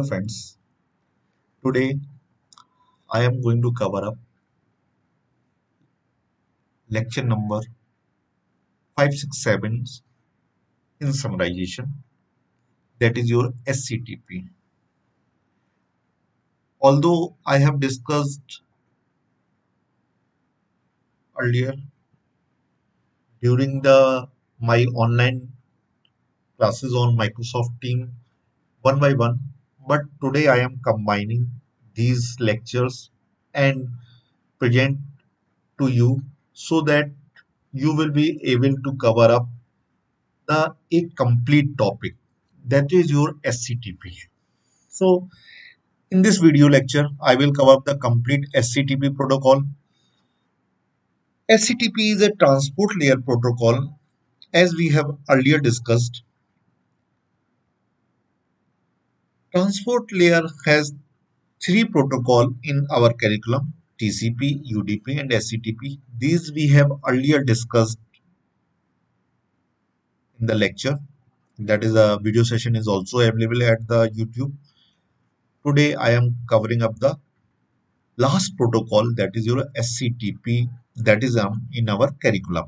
Friends, today I am going to cover up lecture number 567 in summarization, that is your SCTP. Although I have discussed earlier during the my online classes on Microsoft Team one by one, but today I am combining these lectures and present to you so that you will be able to cover up a complete topic, that is your SCTP. So in this video lecture, I will cover the complete SCTP protocol. SCTP is a transport layer protocol. As we have earlier discussed, transport layer has three protocols in our curriculum: TCP, UDP, and SCTP. These we have earlier discussed in the lecture. That is, a video session is also available at the YouTube. Today I am covering up the last protocol, that is your SCTP, that is in our curriculum.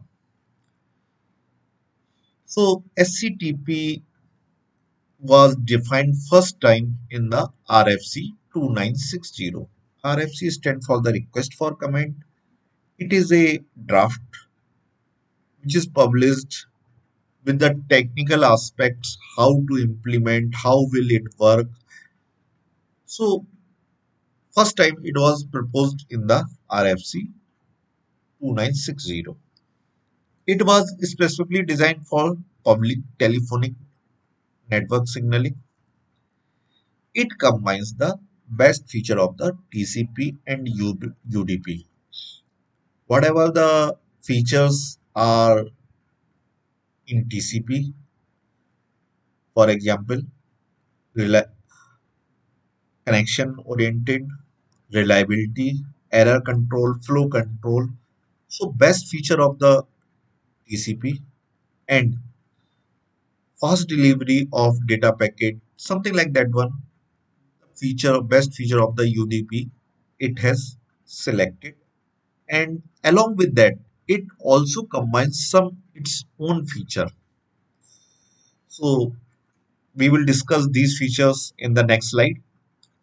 So SCTP was defined first time in the RFC 2960. RFC stands for the request for comment. It is a draft which is published with the technical aspects, how to implement, how will it work. So first time it was proposed in the RFC 2960. It was specifically designed for public telephonic network signaling. It combines the best feature of the TCP and UDP. Whatever the features are in TCP, for example, connection oriented, reliability, error control, flow control. So best feature of the TCP and fast delivery of data packet, something like that one. Best feature of the UDP, it has selected, and along with that it also combines some its own feature. So we will discuss these features in the next slide.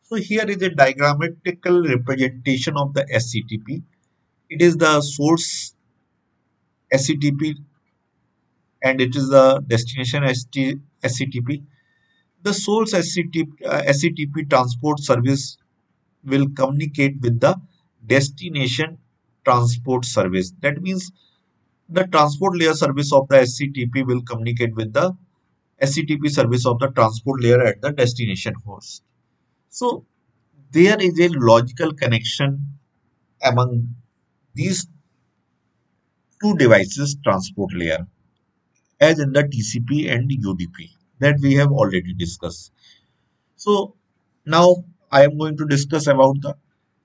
So here is a diagrammatical representation of the SCTP. It is the source SCTP and it is the destination SCTP. The source SCTP transport service will communicate with the destination transport service. That means the transport layer service of the SCTP will communicate with the SCTP service of the transport layer at the destination host. So there is a logical connection among these two devices transport layer, as in the TCP and UDP that we have already discussed. So now I am going to discuss about the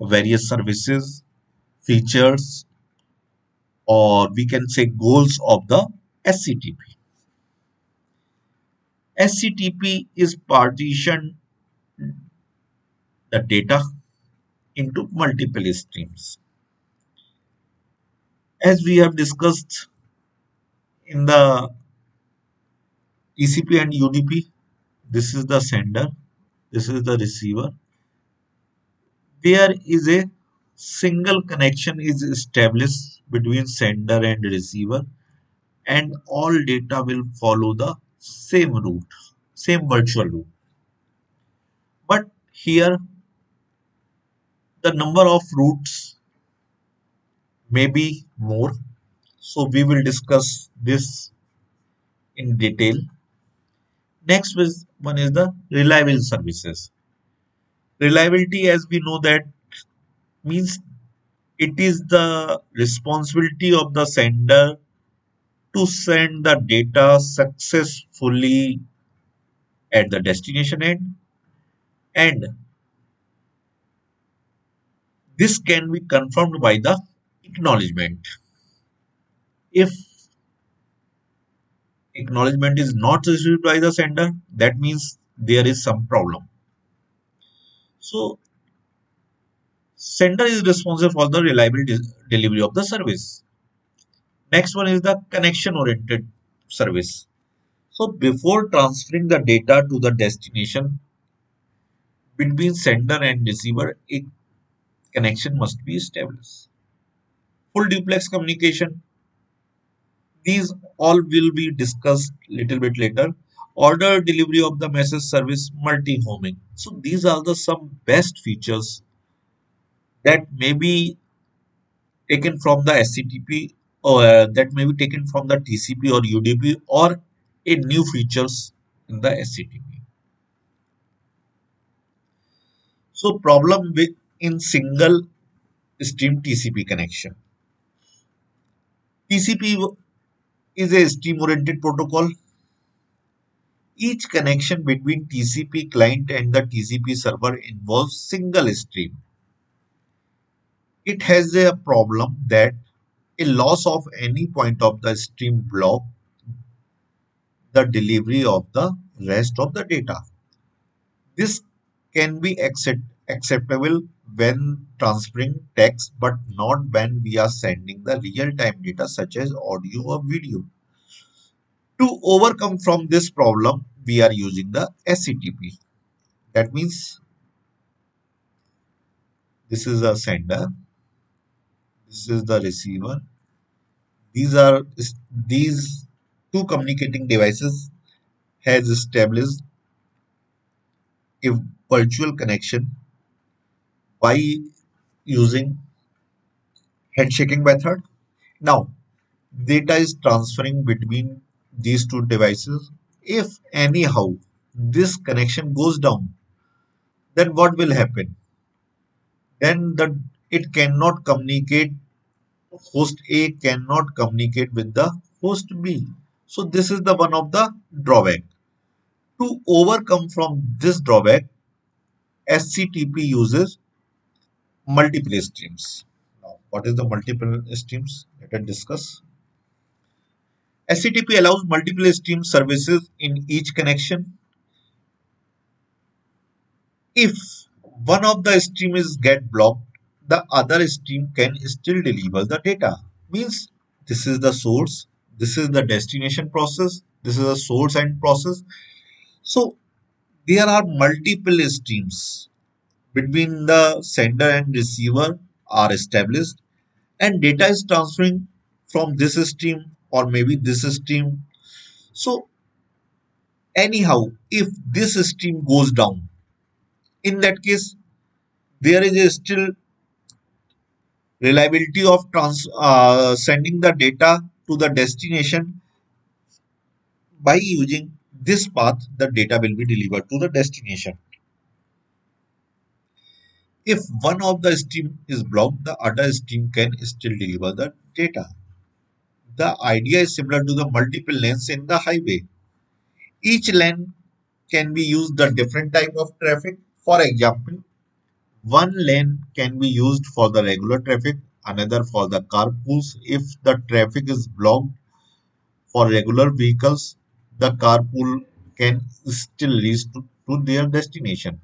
various services, features, or we can say goals of the SCTP. SCTP is partitioned the data into multiple streams. As we have discussed in the TCP and UDP, this is the sender, this is the receiver. There is a single connection is established between sender and receiver, and all data will follow the same route, same virtual route. But here the number of routes may be more. So we will discuss this in detail. Next one is the reliable services. Reliability, as we know, that means it is the responsibility of the sender to send the data successfully at the destination end, and this can be confirmed by the acknowledgement. If acknowledgement is not received by the sender, that means there is some problem. So sender is responsible for the reliable delivery of the service. Next one is the connection oriented service. So before transferring the data to the destination between sender and receiver, a connection must be established. Full duplex communication, these all will be discussed little bit later. Order delivery of the message service, multi-homing. So these are the some best features that may be taken from the SCTP, or that may be taken from the TCP or UDP, or a new features in the SCTP. So problem with in single stream TCP connection. TCP is a stream oriented protocol. Each connection between TCP client and the TCP server involves single stream. It has a problem that a loss of any point of the stream block the delivery of the rest of the data. This can be acceptable when transferring text, but not when we are sending the real-time data such as audio or video. To overcome from this problem, we are using the SCTP. That means this is the sender, this is the receiver. These two communicating devices has established a virtual connection by using handshaking method. Now, data is transferring between these two devices. If anyhow this connection goes down, then what will happen? Then it cannot communicate. Host A cannot communicate with the host B. So this is the one of the drawback. To overcome from this drawback, SCTP uses multiple streams. Now, what is the multiple streams? Let us discuss. SCTP allows multiple stream services in each connection. If one of the stream is get blocked, the other stream can still deliver the data. Means this is the source, this is the destination process, this is the source and process. So there are multiple streams between the sender and receiver are established, and data is transferring from this stream or maybe this stream. So anyhow, if this stream goes down, in that case, there is a still reliability of sending the data to the destination. By using this path, the data will be delivered to the destination. If one of the stream is blocked, the other stream can still deliver the data. The idea is similar to the multiple lanes in the highway. Each lane can be used the different type of traffic. For example, one lane can be used for the regular traffic, another for the carpools. If the traffic is blocked for regular vehicles, the carpool can still reach to their destination.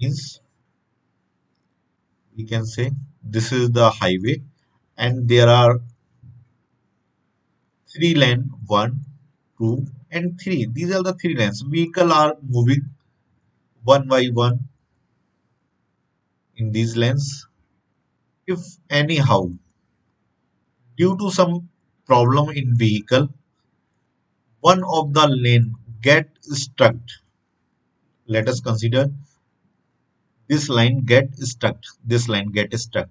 Means we can say this is the highway and there are three lane, one, two, and three. These are the three lanes. Vehicle are moving one by one in these lanes. If anyhow, due to some problem in vehicle, one of the lane get stuck. Let us consider this line get stuck. This line get stuck.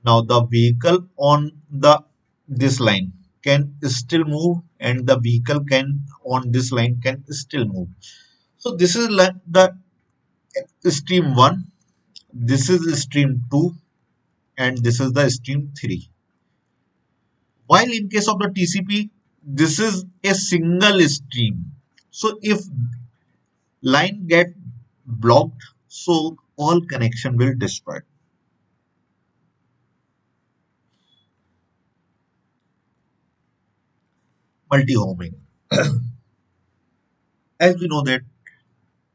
Now the vehicle on the this line can still move, and the vehicle can on this line can still move. So this is like the stream 1, this is stream 2, and this is the stream 3. While in case of the TCP, this is a single stream. So if line get blocked, so all connection will destroy. Multi-homing. As we know that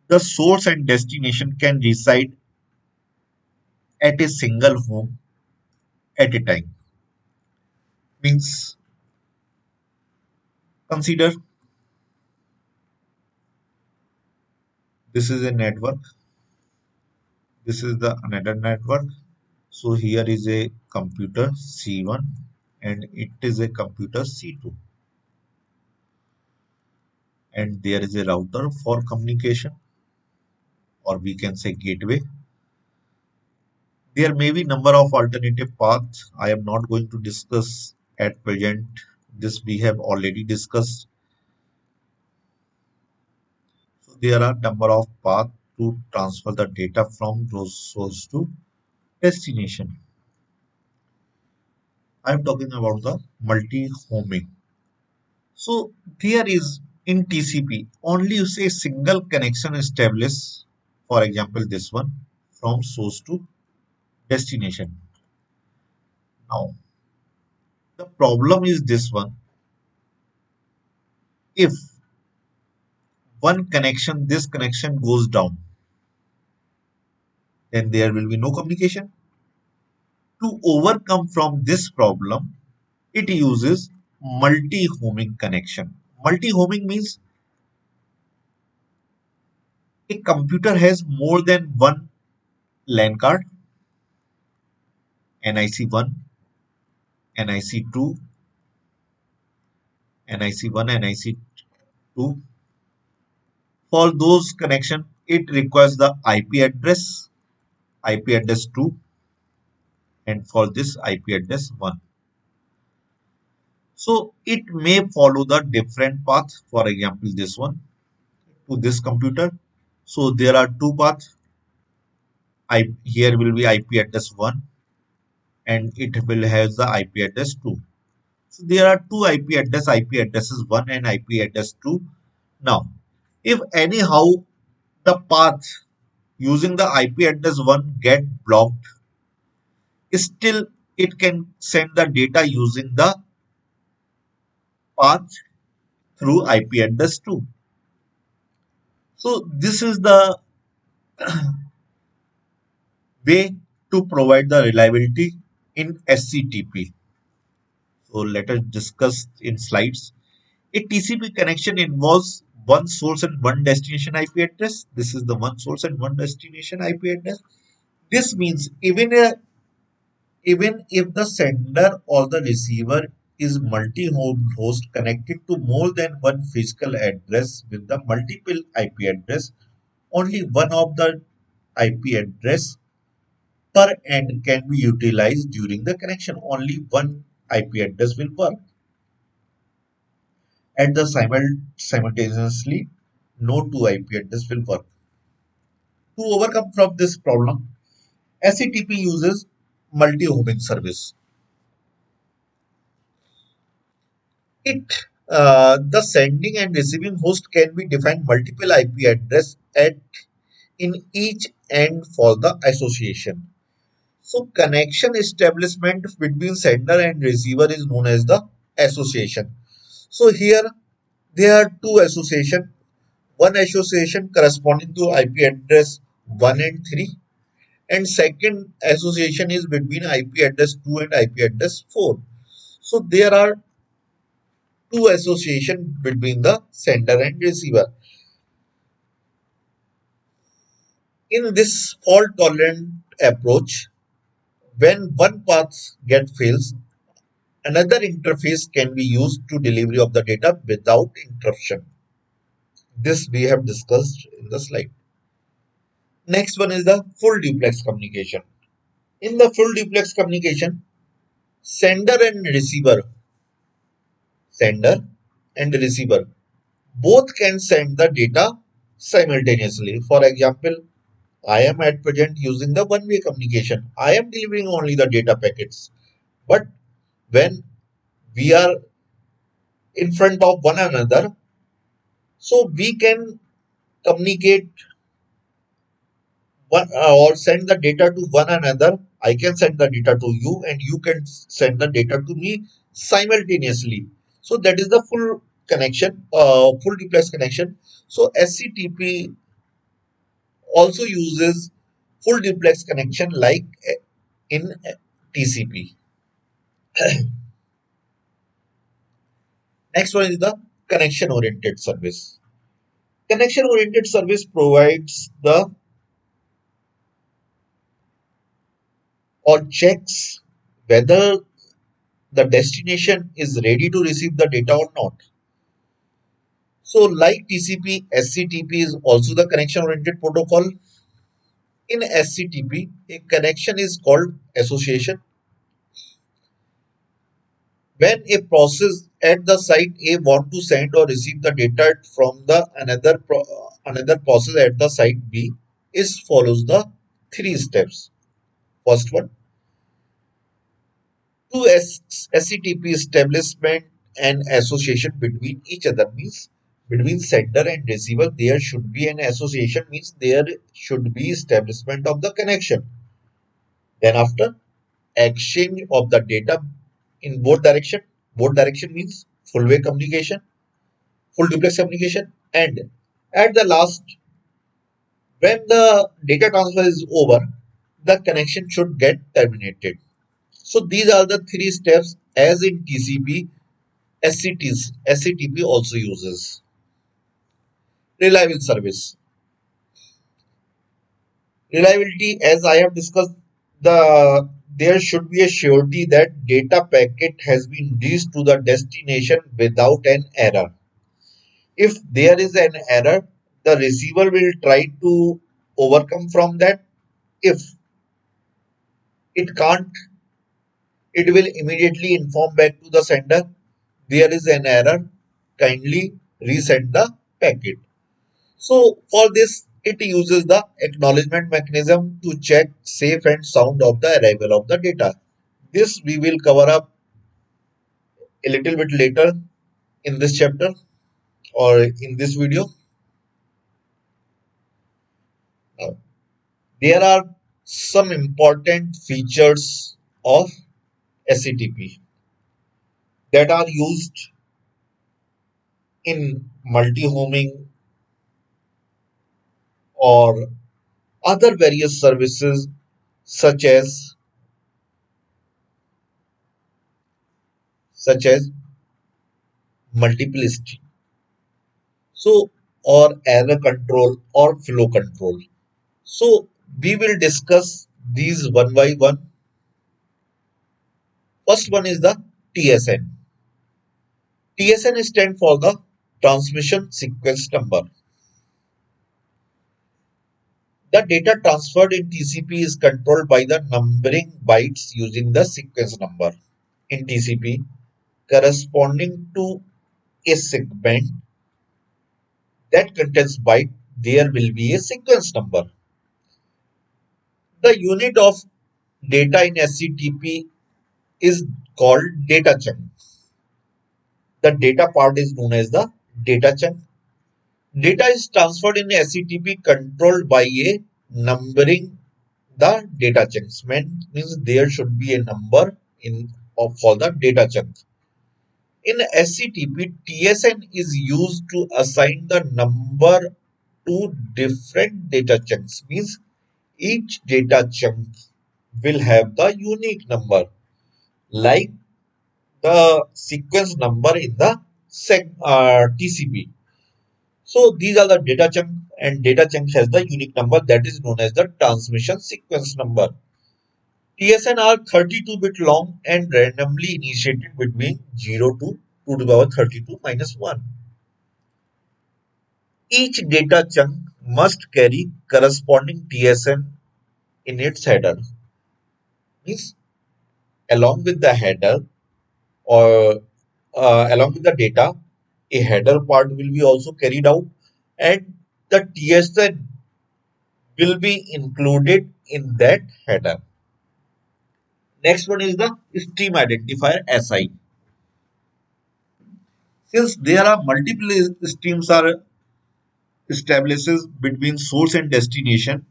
the source and destination can reside at a single home at a time. Means consider this is a network, this is the another network. So here is a computer C1 and it is a computer C2 and there is a router for communication or we can say gateway. There may be number of alternative paths. I am not going to discuss at present. This we have already discussed. So there are number of paths to transfer the data from those source to destination. I am talking about the multi-homing. So there is in TCP only you say single connection established. For example, this one from source to destination. Now the problem is this one. If this connection goes down, then there will be no communication. To overcome from this problem, it uses multi-homing connection. Multi-homing means a computer has more than one LAN card, NIC1, NIC2, NIC1, NIC2. For those connection, it requires the IP address, IP address 2, and for this IP address 1. So it may follow the different path. For example, this one to this computer. So there are two paths. Here will be IP address 1 and it will have the IP address 2. So there are two IP addresses 1 and IP address 2. Now, if anyhow the path using the IP address 1 get blocked, still it can send the data using the path through IP address 2. So this is the way to provide the reliability in SCTP. So let us discuss in slides. A TCP connection involves one source and one destination IP address. This is the one source and one destination IP address. This means even if the sender or the receiver is multi-home host connected to more than one physical address with the multiple IP address, only one of the IP address per end can be utilized during the connection. Only one IP address will work. At the simultaneously, no two IP address will work. To overcome from this problem, SCTP uses multi-homing service. The sending and receiving host can be defined multiple IP address at in each end for the association. So connection establishment between sender and receiver is known as the association. So here there are two association. One association corresponding to IP address 1 and 3 and second association is between IP address 2 and IP address 4. So there are two association between the sender and receiver. In this fault tolerant approach, when one path get fails, another interface can be used to delivery of the data without interruption. This we have discussed in the slide. Next one is the full duplex communication. In the full duplex communication, sender and receiver, sender and receiver, both can send the data simultaneously. For example, I am at present using the one-way communication. I am delivering only the data packets. But when we are in front of one another, so we can communicate one or send the data to one another. I can send the data to you and you can send the data to me simultaneously. So that is the full connection, full duplex connection. So SCTP also uses full duplex connection like in TCP. Next one is the connection oriented service. Connection oriented service provides the or checks whether the destination is ready to receive the data or not. So, like TCP, SCTP is also the connection oriented protocol. In SCTP, a connection is called association. When a process at the site A want to send or receive the data from the another process at the site B, is follows the three steps. First one, to SCTP establishment and association between each other means between sender and receiver there should be an association means there should be establishment of the connection. Then after exchange of the data in both direction means full way communication, full duplex communication, and at the last when the data transfer is over, the connection should get terminated. So these are the three steps as in TCP. SCTP also uses. Reliable service. Reliability, as I have discussed, there should be a surety that data packet has been reached to the destination without an error. If there is an error, the receiver will try to overcome from that. If it can't, it will immediately inform back to the sender there is an error. Kindly resend the packet. So for this, it uses the acknowledgement mechanism to check safe and sound of the arrival of the data. This we will cover up a little bit later in this chapter or in this video. Now, there are some important features of SCTP that are used in multi-homing or other various services such as such as multiple stream. So or error control or flow control. So we will discuss these one by one. First one is the TSN. TSN stands for the transmission sequence number. The data transferred in TCP is controlled by the numbering bytes using the sequence number. In TCP, corresponding to a segment that contains byte, there will be a sequence number. The unit of data in SCTP is called data chunk. The data part is known as the data chunk. Data is transferred in SCTP controlled by a numbering the data chunks. Means there should be a number in for the data chunk. In SCTP, TSN is used to assign the number to different data chunks. Means each data chunk will have the unique number like the sequence number in the TCP. So these are the data chunk and data chunk has the unique number that is known as the transmission sequence number. TSN are 32-bit long and randomly initiated between 0 to 2 to the power 32 minus 1. Each data chunk must carry corresponding TSN in its header. Means along with the header or along with the data, a header part will be also carried out and the TSN will be included in that header. Next one is the stream identifier SI. Since there are multiple streams are establishes between source and destination,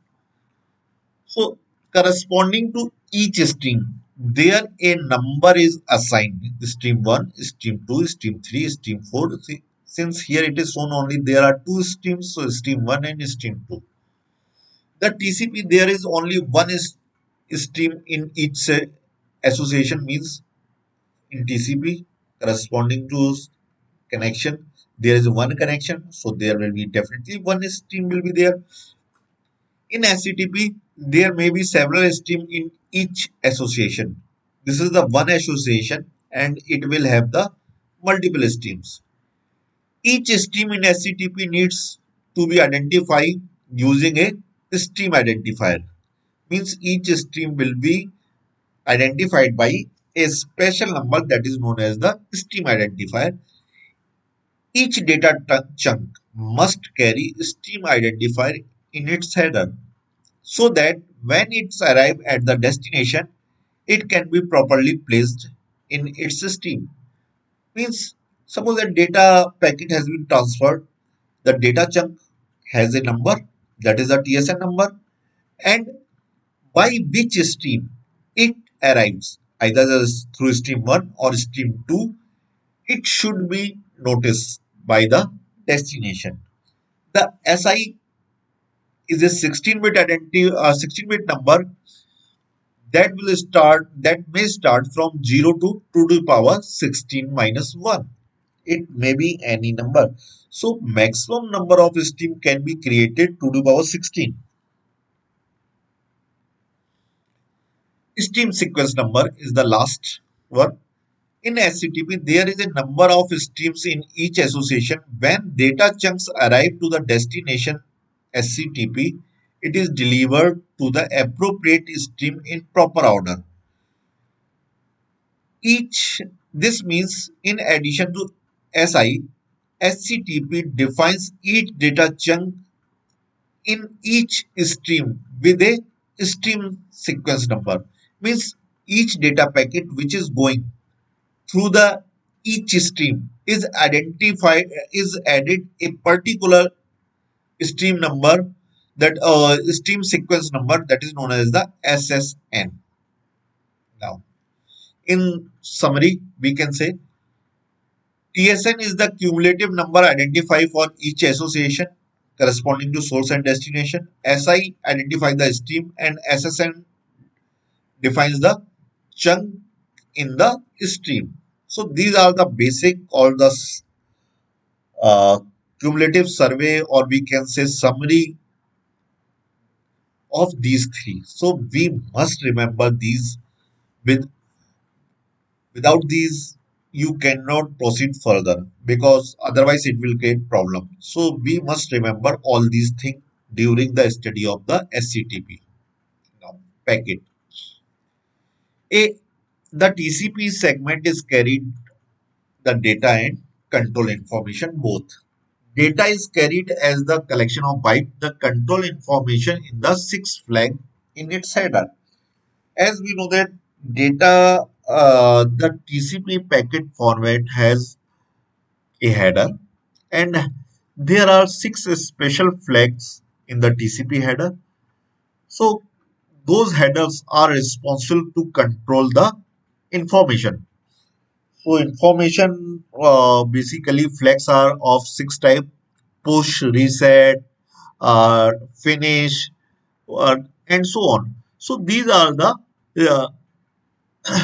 so corresponding to each stream, there a number is assigned. Stream 1, stream 2, stream 3, stream 4. Since here it is shown only there are two streams, so stream 1 and stream 2. The TCP, there is only one stream in each association, means in TCP corresponding to connection, there is one connection, so there will be definitely one stream will be there. In HTTP, there may be several streams in each association. This is the one association and it will have the multiple streams. Each stream in HTTP needs to be identified using a stream identifier. Means each stream will be identified by a special number that is known as the stream identifier. Each data chunk must carry stream identifier in its header so that when it's arrived at the destination, it can be properly placed in its stream. Means suppose a data packet has been transferred, the data chunk has a number, that is a TSN number, and by which stream it arrives, either through stream 1 or stream 2, it should be noticed by the destination. The SI is a 16-bit number that may start from 0 to 2 to the power 16 minus 1. It may be any number. So maximum number of stream can be created 2 to the power 16. Stream sequence number is the last one. In HTTP, there is a number of streams in each association. When data chunks arrive to the destination SCTP, it is delivered to the appropriate stream in proper order. Each This means in addition to SI, HTTP defines each data chunk in each stream with a stream sequence number. Means each data packet which is going through the each stream is added a particular stream number, that stream sequence number, that is known as the SSN. Now in summary we can say TSN is the cumulative number identified for each association corresponding to source and destination. SI identifies the stream and SSN defines the chunk in the stream. So these are the basic or the uh, cumulative survey, or we can say summary of these three. So we must remember these. Without these you cannot proceed further, because otherwise it will create problem. So we must remember all these things during the study of the SCTP. Now, packet. A The TCP segment is carried the data and control information both. Data is carried as the collection of bytes, the control information in the six flag in its header. As we know that data, the TCP packet format has a header, and there are six special flags in the TCP header. So those headers are responsible to control the information. So information, basically flags are of six type: push, reset, finish, and so on. So these are the uh,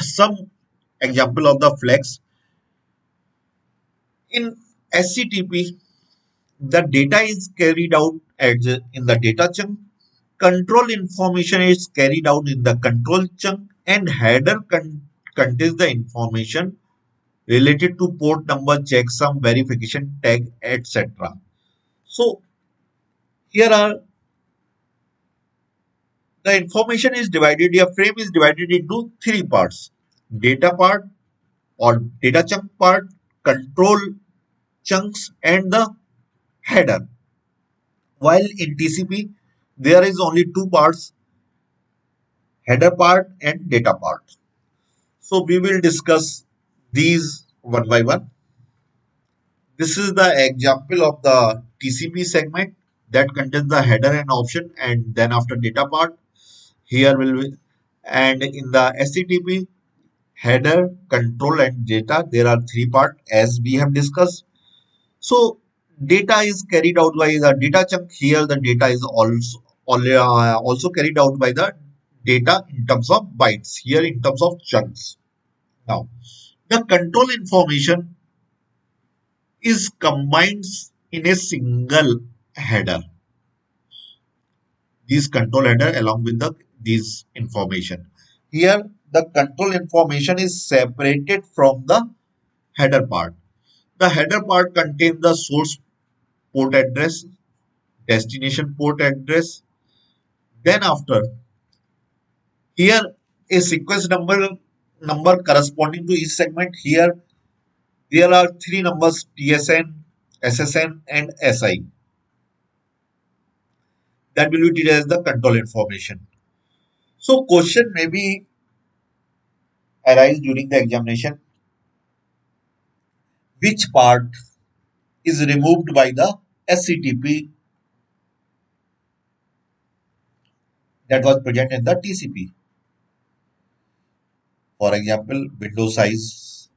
some example of the flags. In SCTP, the data is carried out in the data chunk. Control information is carried out in the control chunk, and header contains the information related to port number, checksum, verification tag, etc. So here are the information is divided. A frame is divided into three parts: data part or data chunk part, control chunks, and the header. While in TCP, there is only two parts: header part and data part. So we will discuss these one by one. This is the example of the TCP segment that contains the header and option, and then after data part, here will be, and in the SCTP, header, control, and data, there are three parts as we have discussed. So data is carried out by the data chunk. Here the data is also also carried out by the data in terms of bytes, here in terms of chunks. Now, the control information is combined in a single header. These control header along with these information. Here, the control information is separated from the header part. The header part contains the source port address, destination port address. Then after, here a sequence number corresponding to each segment. Here there are three numbers: TSN, SSN, and SI. That will be treated as the control information. So question may be arise during the examination. Which part is removed by the SCTP that was present in the TCP? For example, window size,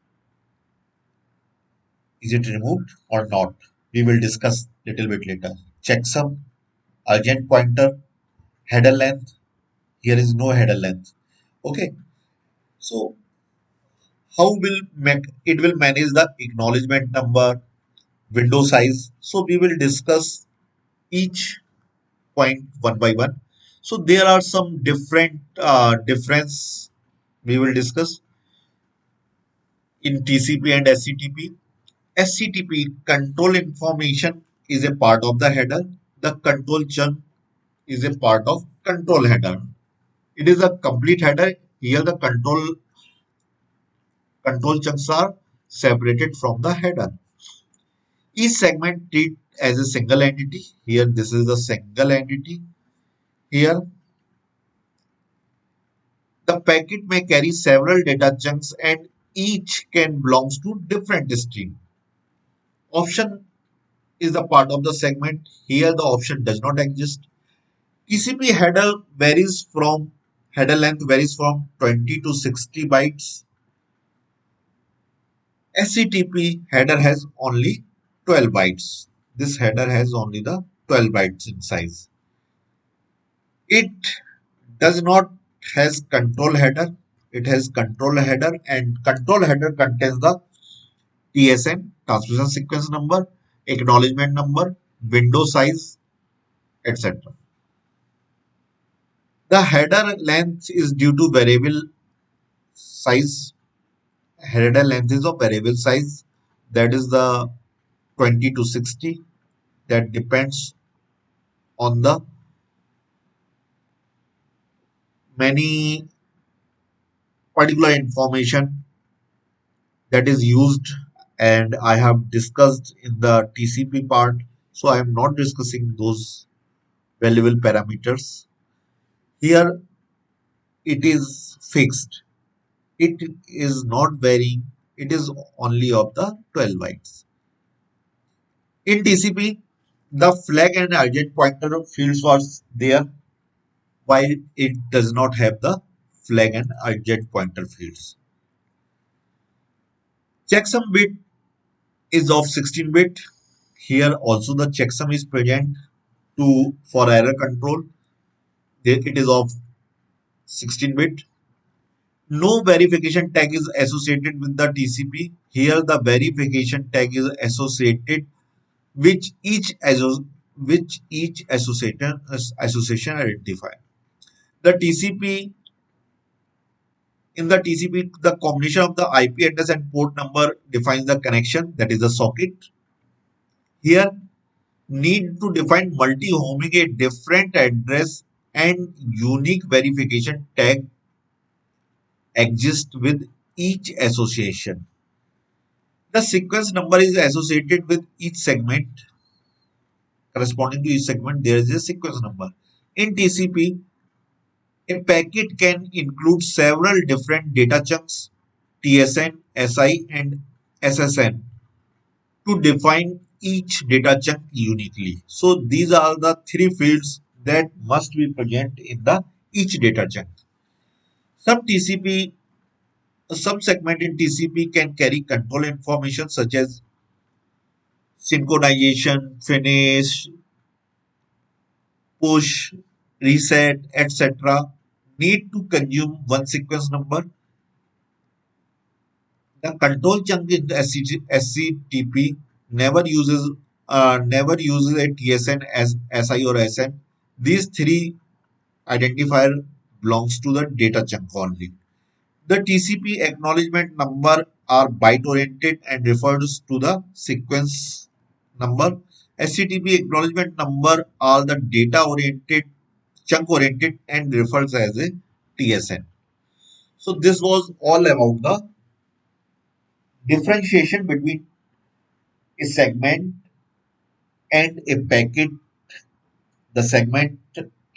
is it removed or not? We will discuss little bit later. Checksum, urgent pointer, header length. Here is no header length. Okay. So how will it will manage the acknowledgement number, window size? So we will discuss each point one by one. So there are some different difference we will discuss in TCP and SCTP. SCTP control information is a part of the header. The control chunk is a part of control header. It is a complete header. Here the control chunks are separated from the header. Each segment treated as a single entity. Here this is the single entity. Here the packet may carry several data chunks and each can belongs to different stream. Option is the part of the segment. Here the option does not exist. TCP header length varies from 20 to 60 bytes. SCTP header has only 12 bytes. This header has only the 12 bytes in size. It does not has control header. It has control header and control header contains the TSN, transmission sequence number, acknowledgement number, window size, etc. The header length is due to variable size. Header length is of variable size, that is the 20 to 60. That depends on the many particular information that is used, and I have discussed in the TCP part, so I am not discussing those valuable parameters. Here it is fixed. It is not varying. It is only of the 12 bytes. In TCP, the flag and urgent pointer fields was there, while it does not have the flag and urgent pointer fields. Checksum bit is of 16 bit. Here also the checksum is present to for error control. It is of 16 bit. No verification tag is associated with the TCP. Here the verification tag is associated which each association identify. The TCP In the TCP, the combination of the IP address and port number defines the connection, that is the socket. Here, need to define multi-homing a different address and unique verification tag exists with each association. The sequence number is associated with each segment. Corresponding to each segment, there is a sequence number. In TCP, a packet can include several different data chunks, TSN, SI, and SSN, to define each data chunk uniquely. So these are the three fields that must be present in the each data chunk. Some TCP, some segment in TCP can carry control information such as synchronization, finish, push. reset, etc. need to consume one sequence number. The control chunk in the SCTP never uses a TSN as SI or SN. These three identifier belongs to the data chunk only. The TCP acknowledgement number are byte oriented and refers to the sequence number. SCTP acknowledgement number are the data oriented, chunk oriented and refers as a TSN. So this was all about the differentiation between a segment and a packet, the segment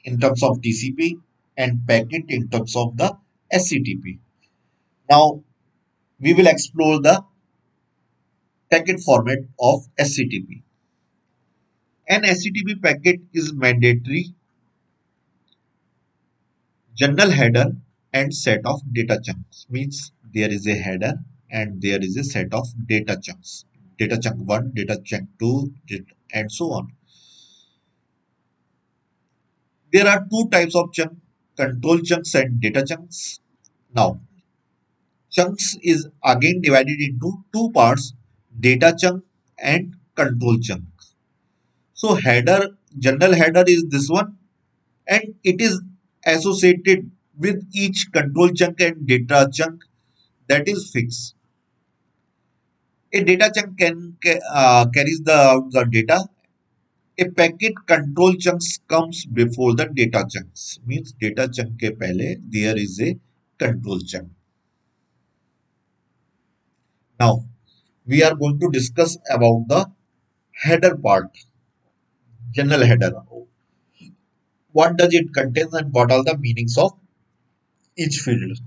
in terms of TCP and packet in terms of the SCTP. Now we will explore the packet format of SCTP. An SCTP packet is mandatory general header and set of data chunks. Means there is a header and there is a set of data chunks. Data chunk 1, data chunk 2, and so on. There are two types of chunk, control chunks and data chunks. Now, chunks is again divided into two parts, data chunk and control chunk. So header, general header is this one and it is associated with each control chunk and data chunk that is fixed. A data chunk carries the data. A packet control chunks comes before the data chunks. Means data chunk के पहले there is a control chunk. Now we are going to discuss about the header part, general header. What does it contain and what are the meanings of each field?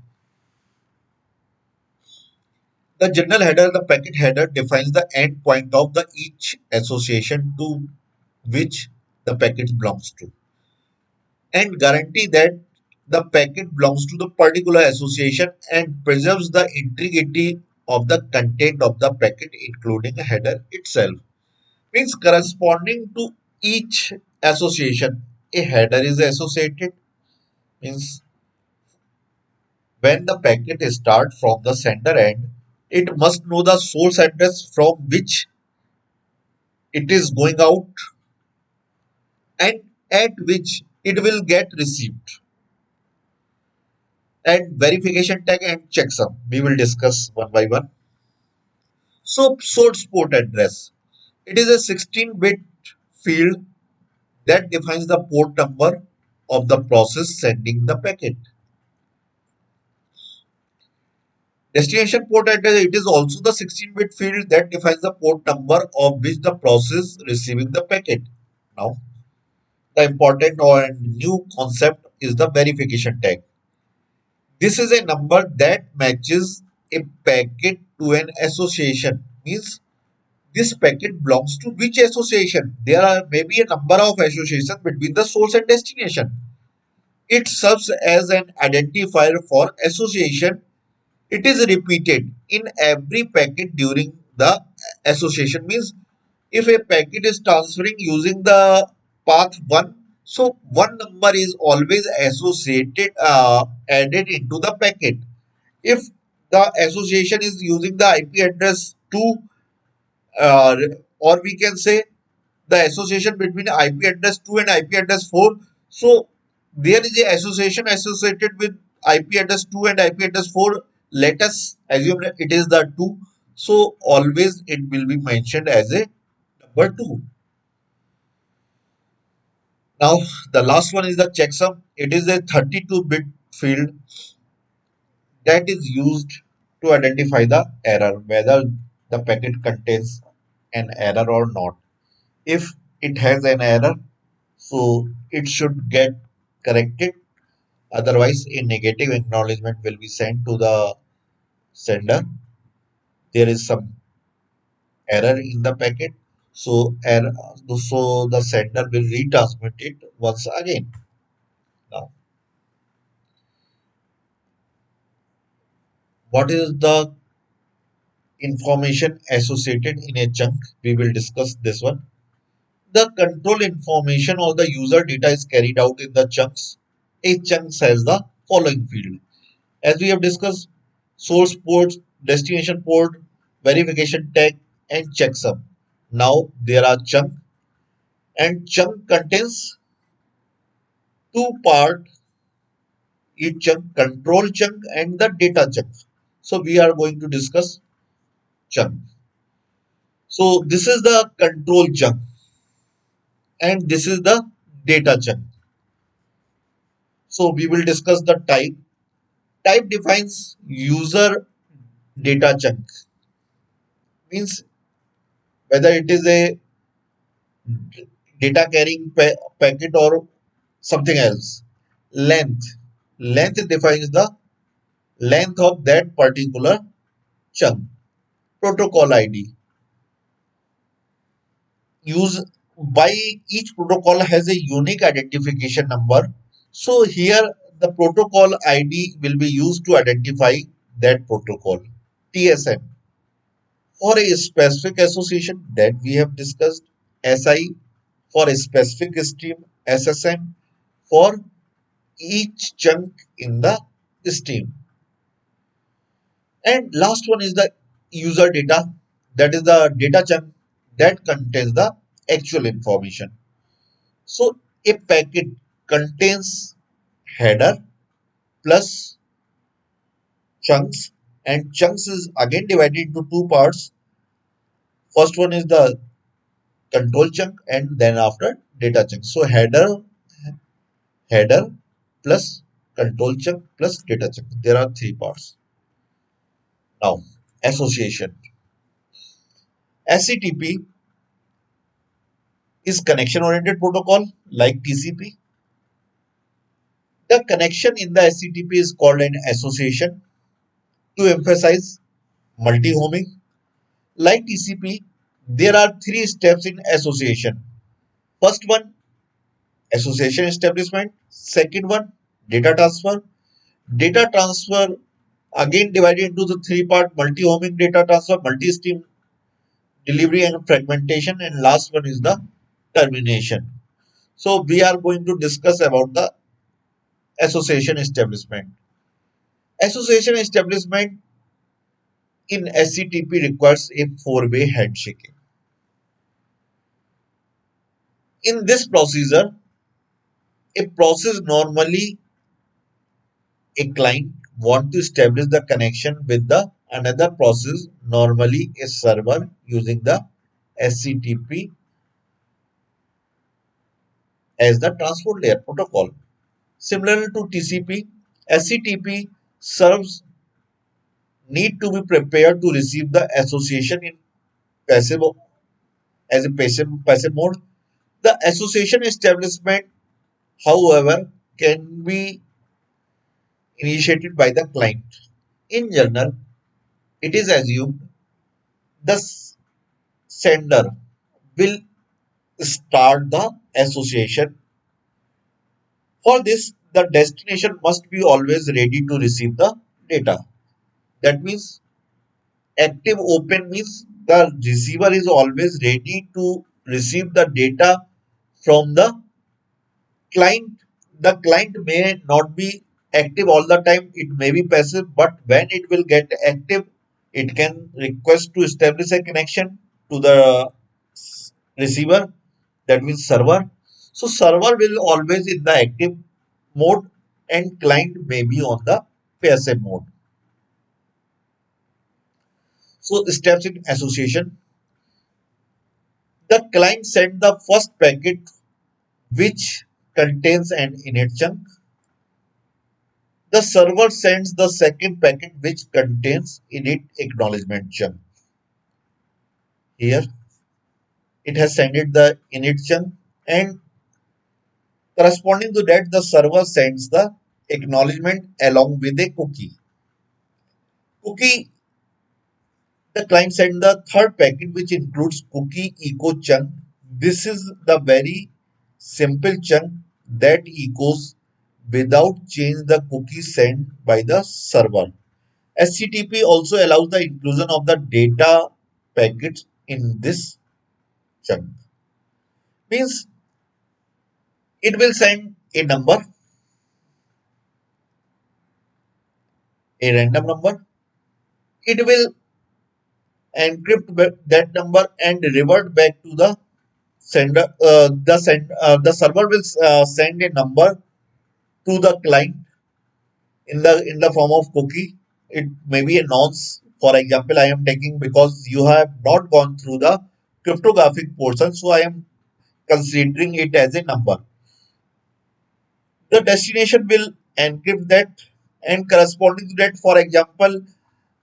The general header, the packet header defines the end point of the each association to which the packet belongs to and guarantee that the packet belongs to the particular association and preserves the integrity of the content of the packet including the header itself. Means corresponding to each association a header is associated. Means when the packet starts from the sender end, it must know the source address from which it is going out and at which it will get received. And verification tag and checksum we will discuss one by one. So source port address, it is a 16-bit field that defines the port number of the process sending the packet. Destination port address, it is also the 16-bit field that defines the port number of which the process receiving the packet. Now the important or new concept is the verification tag. This is a number that matches a packet to an association. Means this packet belongs to which association? There are maybe a number of associations between the source and destination. It serves as an identifier for association. It is repeated in every packet during the association. Means if a packet is transferring using the path 1, so one number is always associated added into the packet. If the association is using the IP address 2, uh, or we can say the association between IP address 2 and IP address 4, so there is a association associated with IP address 2 and IP address 4. Let us assume that it is the 2, so always it will be mentioned as a number 2. Now the last one is the checksum. It is a 32-bit field that is used to identify the error, whether the packet contains an error or not. If it has an error, so it should get corrected. Otherwise, a negative acknowledgement will be sent to the sender. There is some error in the packet, so so the sender will retransmit it once again. Now, what is the information associated in a chunk? We will discuss this one. The control information or the user data is carried out in the chunks. Each chunk has the following field. As we have discussed, source port, destination port, verification tag, and checksum. Now there are chunk, and chunk contains two parts, each chunk, control chunk and the data chunk. So we are going to discuss chunk. So this is the control chunk and this is the data chunk. So we will discuss the type. Type defines user data chunk, means whether it is a data carrying packet or something else. Length. Length defines the length of that particular chunk. Protocol ID. Use by each protocol has a unique identification number. So here the protocol ID will be used to identify that protocol. TSN for a specific association that we have discussed. SI for a specific stream. SSN for each chunk in the stream. And last one is the user data, that is the data chunk that contains the actual information. So a packet contains header plus chunks, and chunks is again divided into two parts. First one is the control chunk and then after data chunk. So header plus control chunk plus data chunk. There are three parts. Now association. SCTP is connection oriented protocol like TCP. The connection in the SCTP is called an association to emphasize multi-homing. Like TCP, there are three steps in association. First one, association establishment. Second one, data transfer. Data transfer again divided into the three part, multi-homing data transfer, multi-stream delivery and fragmentation, and last one is the termination. So we are going to discuss about the association establishment. Association establishment in SCTP requires a four-way handshaking. In this procedure, a process normally a client want to establish the connection with the another process, normally a server using the SCTP as the transport layer protocol. Similar to TCP, SCTP serves need to be prepared to receive the association in passive as a passive mode. The association establishment, however, can be initiated by the client. In general, it is assumed the sender will start the association. For this, the destination must be always ready to receive the data. That means active open means the receiver is always ready to receive the data from the client. The client may not be active all the time, it may be passive, but when it will get active, it can request to establish a connection to the receiver, that means server. So server will always in the active mode and client may be on the passive mode. So steps in association. The client send the first packet which contains an init chunk. The server sends the second packet which contains init acknowledgement chunk. Here it has sent it the init chunk, and corresponding to that the server sends the acknowledgement along with a cookie. Cookie, the client sends the third packet which includes cookie echo chunk. This is the very simple chunk that echoes without change the cookie sent by the server. HTTP also allows the inclusion of the data packets in this chunk. Means it will send a number, a random number. It will encrypt that number and revert back to the sender. The server will send a number to the client in the form of cookie. It may be a nonce. For example, I am taking because you have not gone through the cryptographic portion, so I am considering it as a number. The destination will encrypt that, and corresponding to that, for example,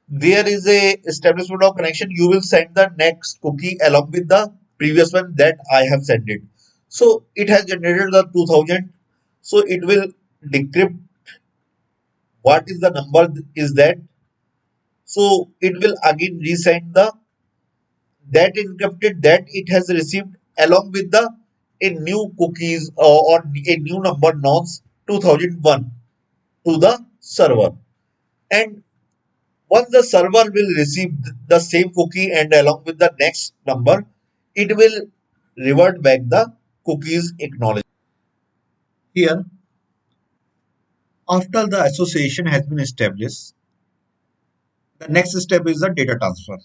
there is a establishment of connection, you will send the next cookie along with the previous one that I have sent it. So it has generated the 2000. So it will decrypt what is the number is that. So it will again resend the that encrypted that it has received along with the a new cookies or a new number nonce 2001 to the server. And once the server will receive the same cookie and along with the next number, it will revert back the cookies acknowledged. Here, after the association has been established, the next step is the data transfer.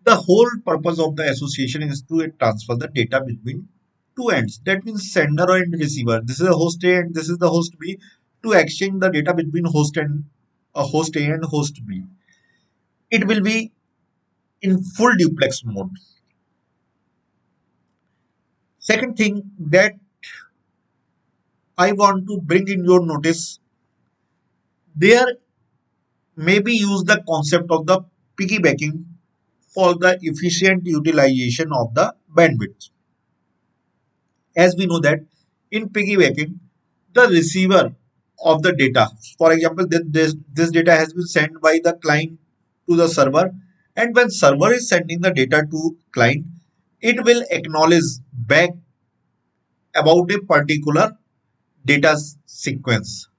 The whole purpose of the association is to transfer the data between two ends. That means sender and receiver. This is a host A and this is the host B, to exchange the data between host A and host B. It will be in full duplex mode. Second thing that I want to bring in your notice, there may be used the concept of the piggybacking for the efficient utilization of the bandwidth. As we know that in piggybacking, the receiver of the data, for example, this data has been sent by the client to the server, and when server is sending the data to client, it will acknowledge back about a particular data sequence.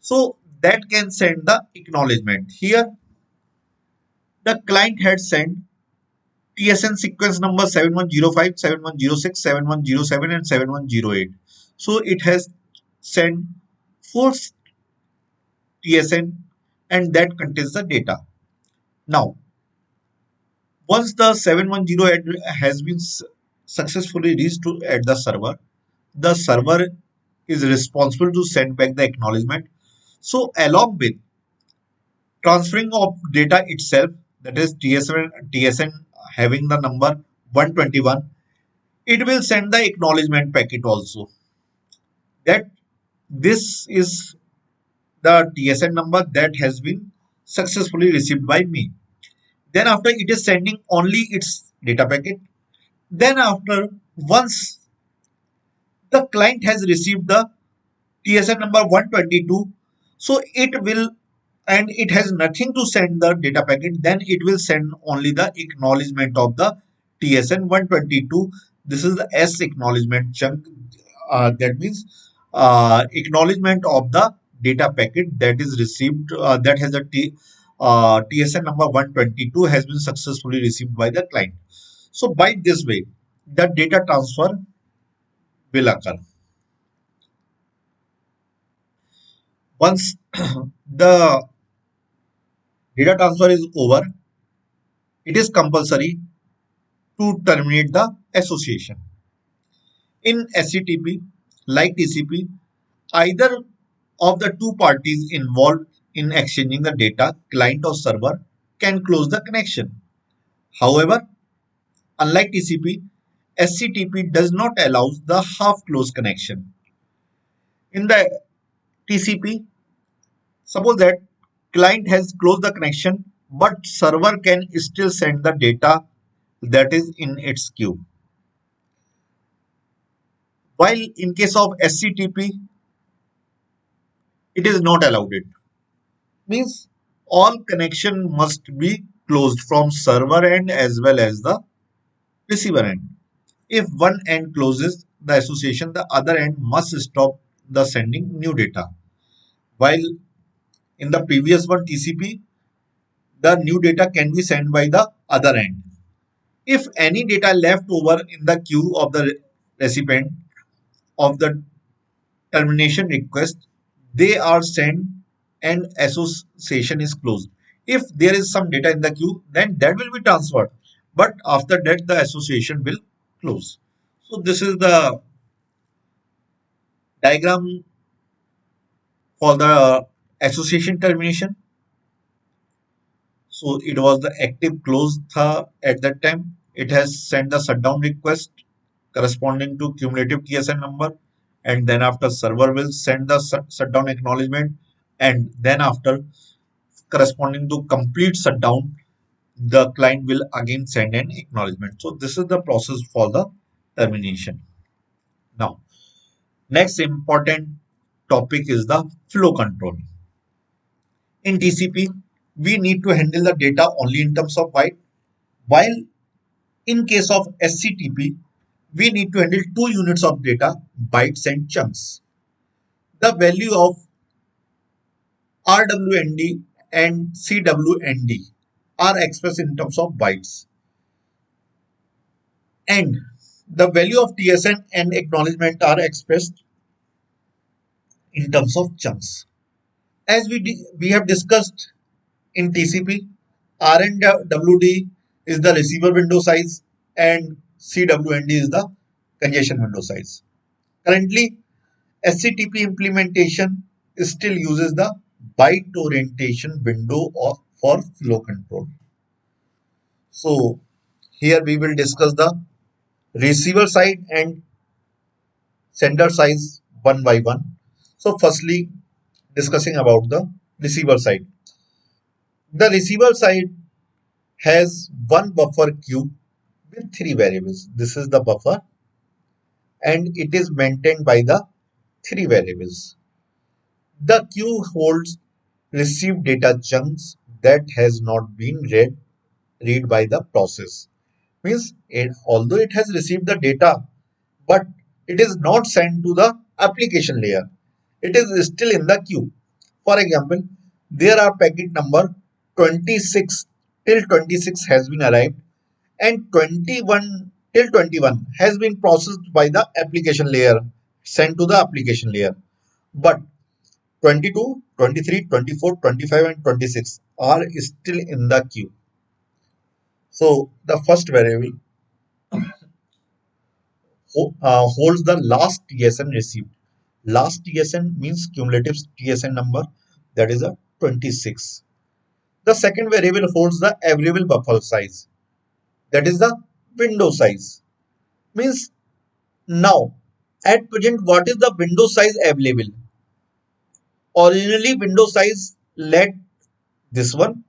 So that can send the acknowledgement. Here, the client had sent TSN sequence number 7105, 7106, 7107, and 7108. So it has sent four TSN and that contains the data. Now, once the 710 has been successfully reached at the server is responsible to send back the acknowledgement. So along with transferring of data itself, that is TSN having the number 121, it will send the acknowledgement packet also, that this is the TSN number that has been successfully received by me. Then after it is sending only its data packet. Then after, once the client has received the TSN number 122, so it will, and it has nothing to send the data packet, then it will send only the acknowledgement of the TSN 122. This is the S acknowledgement chunk. That means acknowledgement of the data packet that is received, that has a TSN number 122 has been successfully received by the client. So by this way, the data transfer will occur. Once the data transfer is over, it is compulsory to terminate the association. In SCTP, like TCP, either of the two parties involved in exchanging the data, client or server, can close the connection. However, unlike TCP, SCTP does not allow the half-closed connection. In the TCP, suppose that client has closed the connection, but server can still send the data that is in its queue. While in case of SCTP, it is not allowed. It means all connection must be closed from server end as well as the receiver end. If one end closes the association, the other end must stop the sending new data. While in the previous one TCP, the new data can be sent by the other end. If any data left over in the queue of the recipient of the termination request, they are sent and association is closed. If there is some data in the queue, then that will be transferred. But after that, the association will close. So this is the diagram for the association termination. So it was the active close tha at that time. It has sent the shutdown request corresponding to cumulative TSN number, and then after server will send the shutdown acknowledgement, and then after corresponding to complete shutdown, the client will again send an acknowledgement. So this is the process for the termination. Now, next important topic is the flow control. In TCP, we need to handle the data only in terms of byte, while in case of SCTP, we need to handle two units of data, bytes and chunks. The value of RWND and CWND are expressed in terms of bytes, and the value of TSN and acknowledgement are expressed in terms of chunks. As we have discussed in TCP, RNWD is the receiver window size and CWND is the congestion window size. Currently, SCTP implementation still uses the byte orientation window for flow control. So here we will discuss the receiver side and sender size one by one. So firstly, discussing about the receiver side. The receiver side has one buffer queue with three variables. This is the buffer and it is maintained by the three variables. The queue holds received data chunks that has not been read by the process. Means although it has received the data, but it is not sent to the application layer. It is still in the queue. For example, there are packet number 26 till 26 has been arrived and 21 till 21 has been processed by the application layer, sent to the application layer. But 22, 23, 24, 25 and 26 are still in the queue. So the first variable holds the last TSN received. Last TSN means cumulative TSN number, that is a 26. The second variable holds the available buffer size, that is the window size. Means now at present what is the window size available? Originally window size let this one.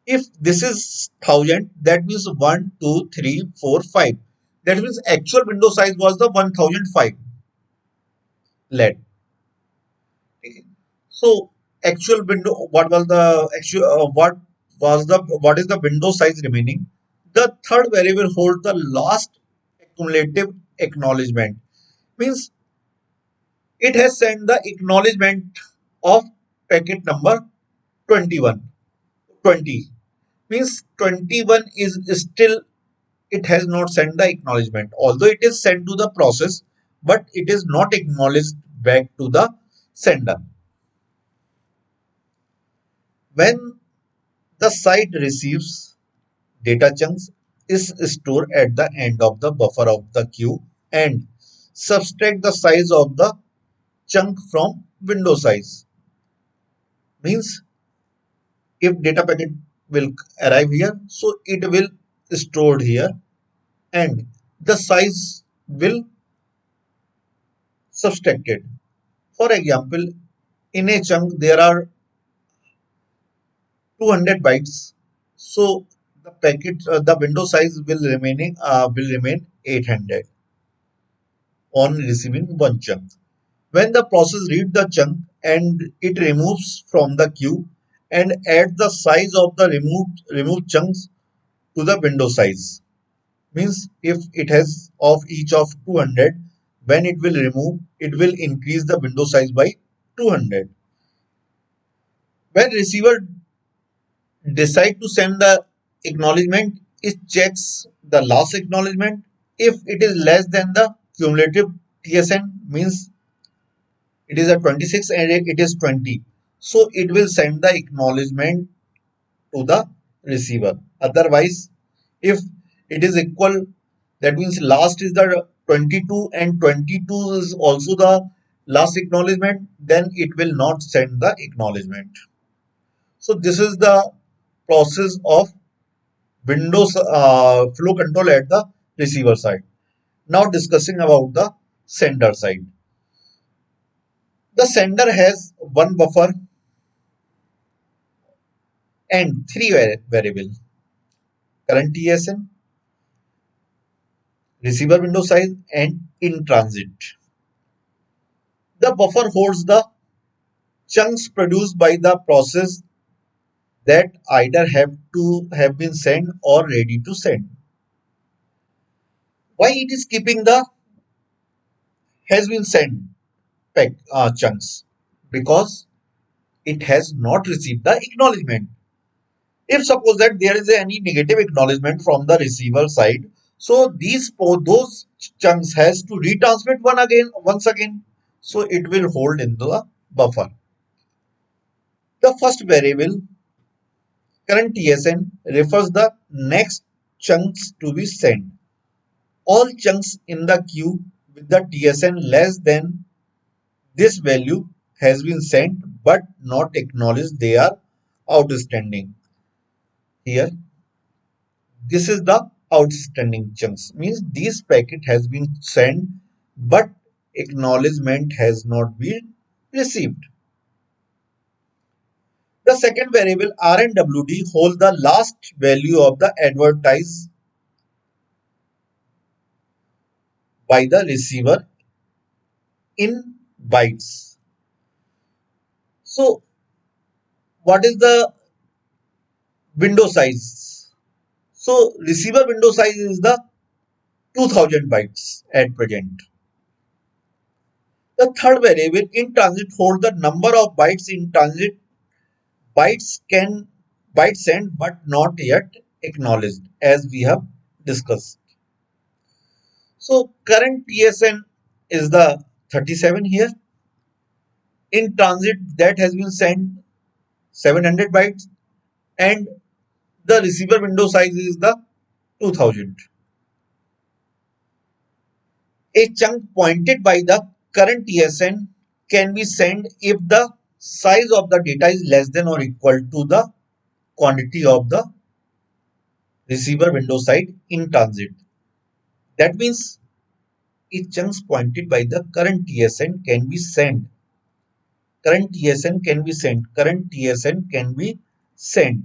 If this is 1000, that means 1, 2, 3, 4, 5. That means actual window size was the 1005 let. So actual window, what was the actual what is the window size remaining? The third variable holds the last cumulative acknowledgement. Means it has sent the acknowledgement of packet number 21. 20 means 21 is still, it has not sent the acknowledgement, although it is sent to the process, but it is not acknowledged back to the sender. When the site receives data chunks is stored at the end of the buffer of the queue and subtract the size of the chunk from window size. Means if data packet will arrive here, so it will stored here and the size will subtracted. For example, in a chunk there are 200 bytes, so the window size will remain 800 on receiving one chunk. When the process reads the chunk and it removes from the queue and adds the size of the removed chunks to the window size. Means if it has of each of 200, when it will remove, it will increase the window size by 200. When receiver decide to send the acknowledgement, it checks the last acknowledgement. If it is less than the cumulative TSN, means it is a 26 and it is 20. So it will send the acknowledgement to the receiver. Otherwise, if it is equal, that means last is the 22 and 22 is also the last acknowledgement, then it will not send the acknowledgement. So this is the process of Windows flow control at the receiver side. Now discussing about the sender side. The sender has one buffer and three variables: current TSN, receiver window size, and in transit. The buffer holds the chunks produced by the process that either have to have been sent or ready to send. Why it is keeping the has been sent chunks? Because it has not received the acknowledgement. If suppose that there is any negative acknowledgement from the receiver side, so those chunks has to retransmit once again, so it will hold in the buffer. The first variable, current TSN, refers the next chunks to be sent. All chunks in the queue with the TSN less than this value has been sent but not acknowledged, they are outstanding. Here, this is the outstanding chunks, means this packet has been sent but acknowledgement has not been received. The second variable RNWD holds the last value of the advertised by the receiver in bytes. So what is the window size? So receiver window size is the 2000 bytes at present. The third variable in transit holds the number of bytes in transit. Bytes sent but not yet acknowledged, as we have discussed. So current TSN is the 37 here. In transit that has been sent 700 bytes and the receiver window size is the 2000. A chunk pointed by the current TSN can be sent if the size of the data is less than or equal to the quantity of the receiver window size in transit. That means a chunks pointed by the current TSN can be sent. Current TSN can be sent. Current TSN can be sent.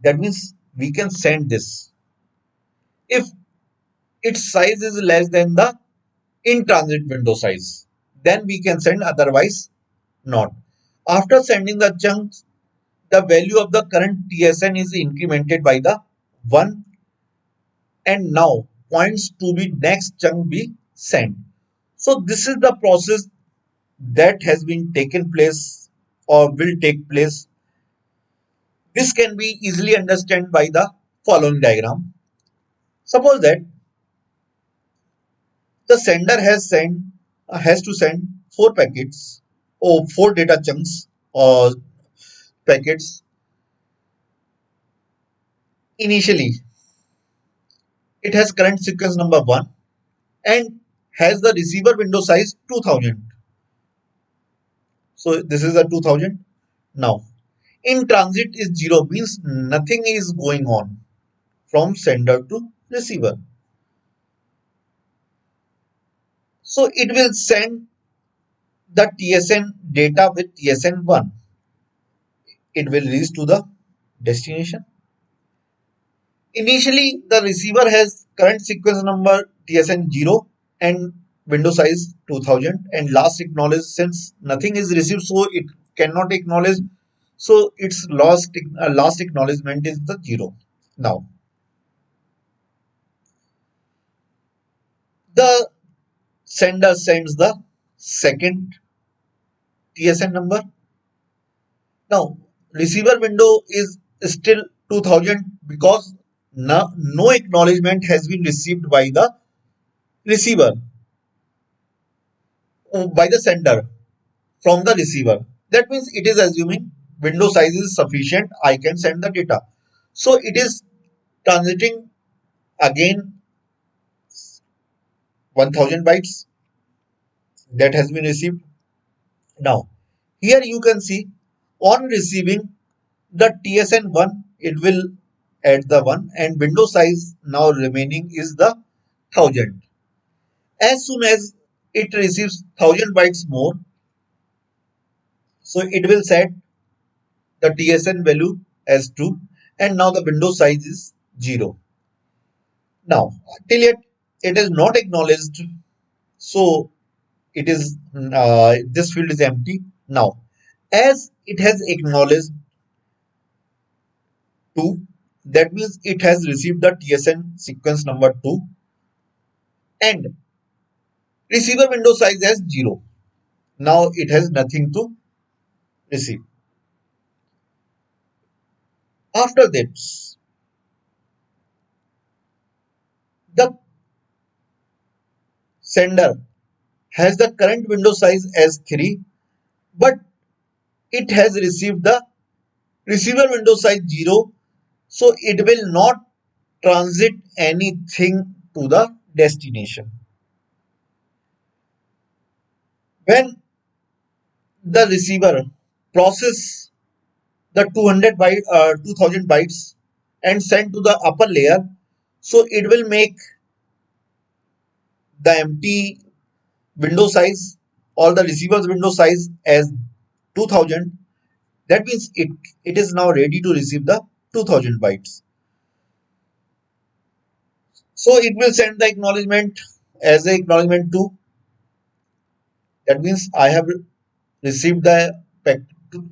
That means we can send this if its size is less than the in transit window size. Then we can send, otherwise not. After sending the chunks, the value of the current TSN is incremented by the 1 and now points to be next chunk be sent. So this is the process that has been taken place or will take place. This can be easily understood by the following diagram. Suppose that the sender has to send four packets or four data chunks or packets. Initially, it has current sequence number 1 and has the receiver window size 2000. So this is a 2000. Now, in transit is 0, means nothing is going on from sender to receiver. So it will send the TSN data with TSN 1. It will reach to the destination. Initially, the receiver has current sequence number TSN 0 and window size 2000 and last acknowledged, since nothing is received, so it cannot acknowledge. So its last acknowledgement is the 0. Now, the sender sends the second TSN number. Now, receiver window is still 2000 because no acknowledgement has been received by the receiver, by the sender from the receiver. That means it is assuming window size is sufficient, I can send the data. So it is transiting again 1000 bytes that has been received. Now, here you can see on receiving the TSN1, it will add the 1 and window size now remaining is the 1000. As soon as it receives 1000 bytes more, so it will set the TSN value as 2 and now the window size is 0. Now, till yet it is not acknowledged, so it is this field is empty. Now, as it has acknowledged 2, that means it has received the TSN sequence number 2 and receiver window size as 0. Now it has nothing to receive. After this, the sender has the current window size as 3, but it has received the receiver window size 0, so it will not transit anything to the destination. When the receiver process the 2000 bytes and send to the upper layer, so it will make the empty window size or the receiver's window size as 2000. That means it is now ready to receive the 2000 bytes. So it will send the acknowledgement as a acknowledgement 2. That means I have received the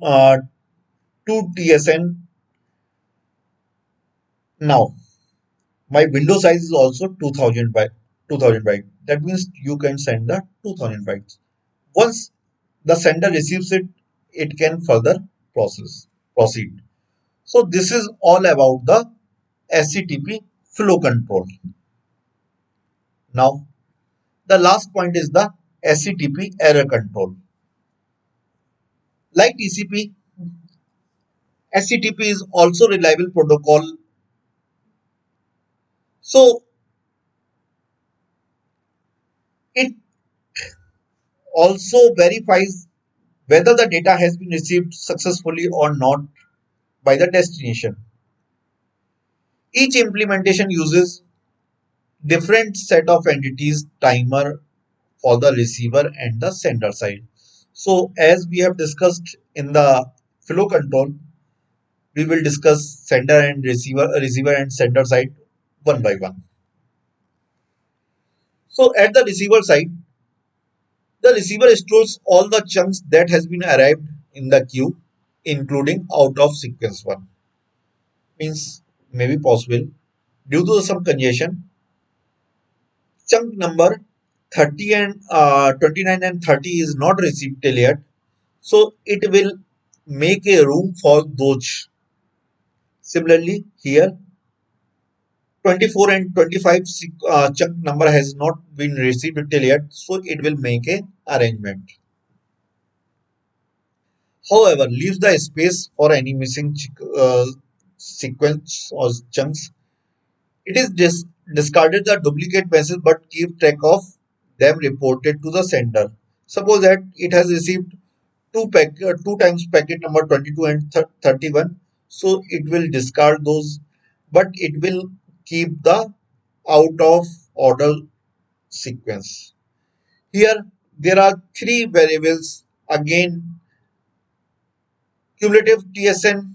uh, 2 TSN. Now my window size is also 2000 byte. That means you can send the 2000 bytes. Once the sender receives it, it can further proceed. So this is all about the SCTP flow control. Now the last point is the SCTP error control. Like TCP, SCTP is also reliable protocol. So it also verifies whether the data has been received successfully or not by the destination. Each implementation uses different set of entities timer for the receiver and the sender side. So as we have discussed in the flow control, we will discuss sender and receiver and sender side one by one. So at the receiver side, the receiver stores all the chunks that has been arrived in the queue, including out of sequence one. Means maybe possible due to some congestion, chunk number 30 and 29 and 30 is not received till yet. So it will make a room for those. Similarly, here 24 and 25 chunk number has not been received till yet, so it will make a arrangement. However, leaves the space for any missing sequence or chunks. It is discarded the duplicate message but keep track of them reported to the sender. Suppose that it has received two times packet number 22 and 31, so it will discard those, but it will keep the out of order sequence. Here there are three variables again: cumulative TSN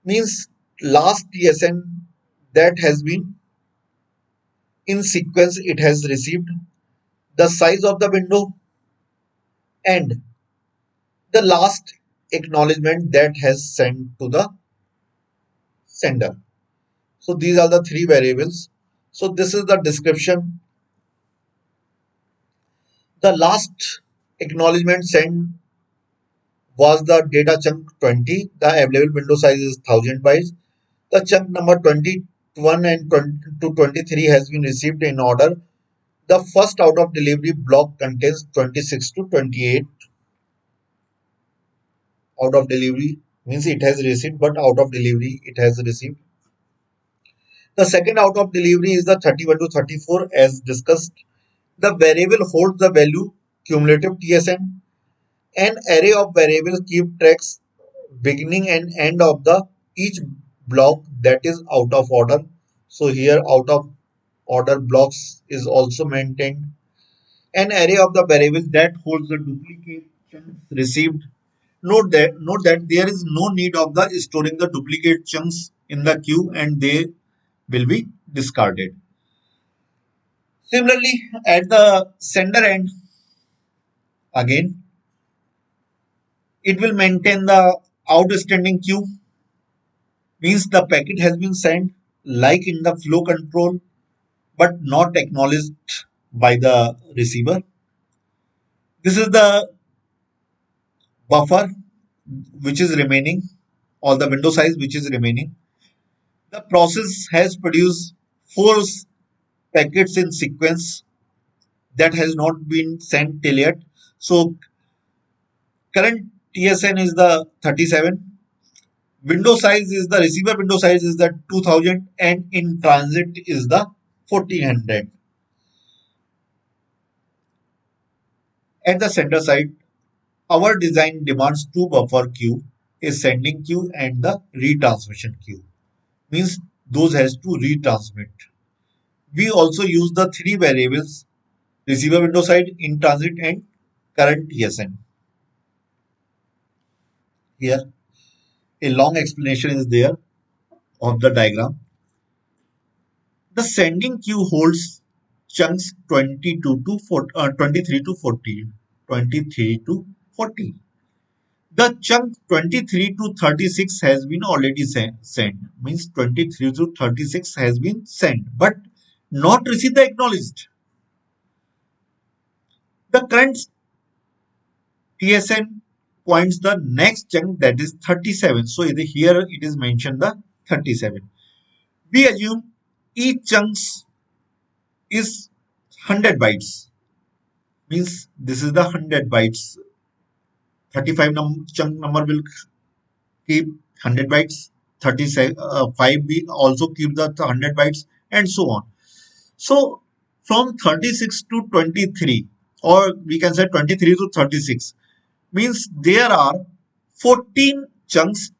means last TSN that has been in sequence it has received, the size of the window, and the last acknowledgement that has sent to the sender. So these are the three variables. So this is the description. The last acknowledgement sent was the data chunk 20. The available window size is 1000 bytes. The chunk number 21 and 20 to 23 has been received in order. The first out of delivery block contains 26 to 28 out of delivery, means it has received, but out of delivery it has received. The second out of delivery is the 31 to 34 as discussed. The variable holds the value cumulative TSN. An array of variables keep tracks beginning and end of the each block that is out of order. So here out of order blocks is also maintained. An array of the variables that holds the duplications received. Note that there is no need of the storing the duplicate chunks in the queue and they will be discarded. Similarly, at the sender end, again, it will maintain the outstanding queue, means the packet has been sent like in the flow control but not acknowledged by the receiver. This is the buffer which is remaining, or the window size which is remaining. The process has produced four packets in sequence that has not been sent till yet. So current TSN is the 37. Window size is the receiver window size is the 2000 and in transit is the 1400. At the center side, our design demands two buffer queue, a sending queue and the retransmission queue. Means those has to retransmit. We also use the three variables receiver window side, in transit and current TSN. Here a long explanation is there of the diagram. The sending queue holds chunks 22 to 40, 23 to 40, 23 to 40. The chunk 23 to 36 has been already sent, means 23 to 36 has been sent, but not received the acknowledged. The current TSN points the next chunk that is 37. So here it is mentioned the 37. We assume each chunks is 100 bytes, means this is the 100 bytes. 35 chunk number will keep 100 bytes, 35 we also keep the 100 bytes and so on. So from 36 to 23, or we can say 23 to 36, means there are 14 chunks.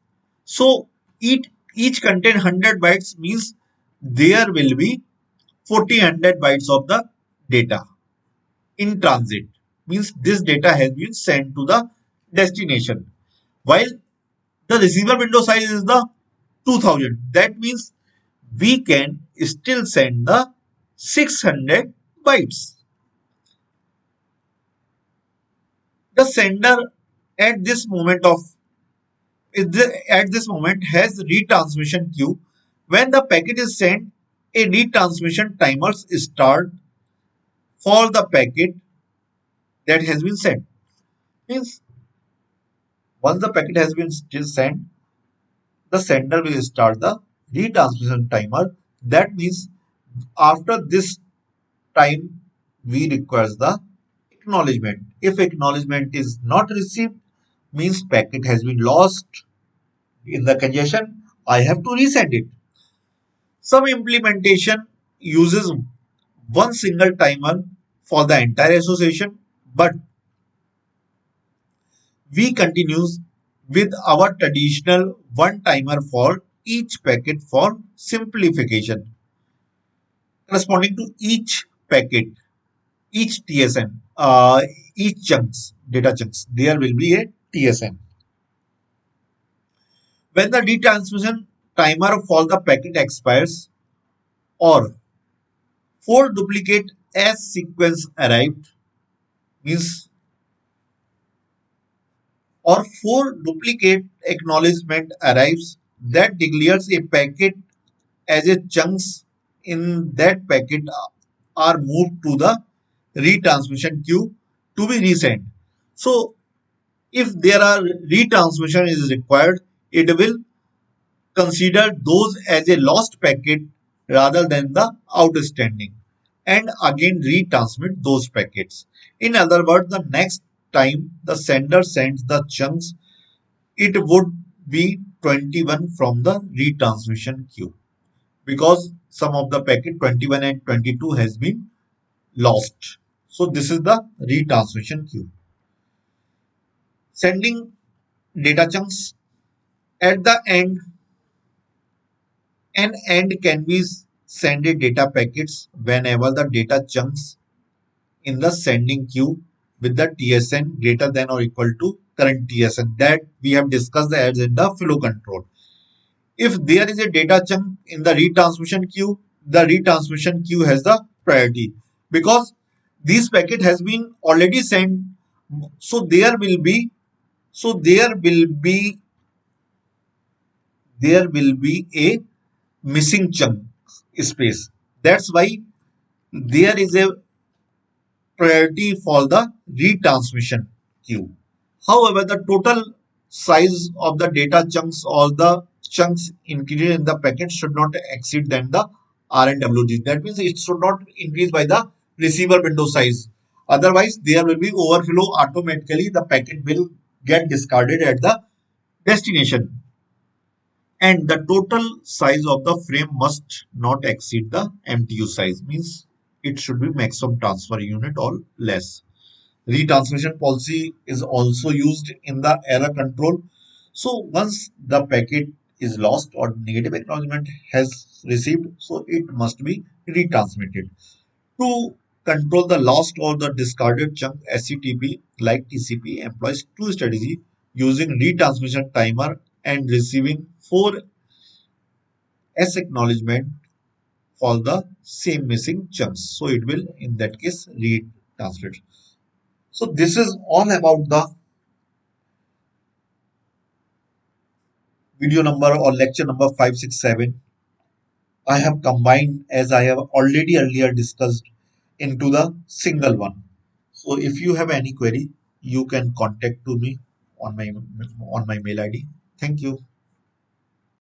So each contain 100 bytes, means there will be 1400 bytes of the data in transit, means this data has been sent to the destination, while the receiver window size is the 2000. That means we can still send the 600 bytes. The sender at this moment of at this moment has retransmission queue. When the packet is sent, a retransmission timers start for the packet that has been sent. Means once the packet has been still sent, the sender will start the retransmission timer. That means after this time, we require the acknowledgement. If acknowledgement is not received, means packet has been lost in the congestion. I have to resend it. Some implementation uses one single timer for the entire association, but we continues with our traditional one timer for each packet for simplification. Corresponding to each packet, each TSN, each chunks, data chunks, there will be a TSN. When the retransmission timer for the packet expires or four duplicate as sequence arrived, means or four duplicate acknowledgement arrives, that declares a packet as a chunks in that packet are moved to the retransmission queue to be resent. So if there are retransmission is required, it will consider those as a lost packet rather than the outstanding, and again retransmit those packets. In other words, the next time the sender sends the chunks, it would be 21 from the retransmission queue, because some of the packet 21 and 22 has been lost. So this is the retransmission queue. Sending data chunks at the end. An end can be sended data packets whenever the data chunks in the sending queue with the TSN greater than or equal to current TSN, that we have discussed as in the flow control. If there is a data chunk in the retransmission queue, the retransmission queue has the priority because this packet has been already sent. So there will be a missing chunk space. That's why there is a priority for the retransmission queue. However, the total size of the data chunks or the chunks included in the packet should not exceed than the RNWG. That means it should not increase by the receiver window size. Otherwise, there will be overflow automatically. The packet will get discarded at the destination. And the total size of the frame must not exceed the MTU size. Means it should be maximum transfer unit or less. Retransmission policy is also used in the error control. So once the packet is lost or negative acknowledgement has received, so it must be retransmitted. To control the lost or the discarded chunk, SCTP like TCP employs two strategies: using retransmission timer and receiving 4S acknowledgement for the same missing chunks. So it will in that case retransmit. So this is all about the video number or lecture number 567. I have combined, as I have already earlier discussed, into the single one. So if you have any query, you can contact to me on my mail ID. Thank you.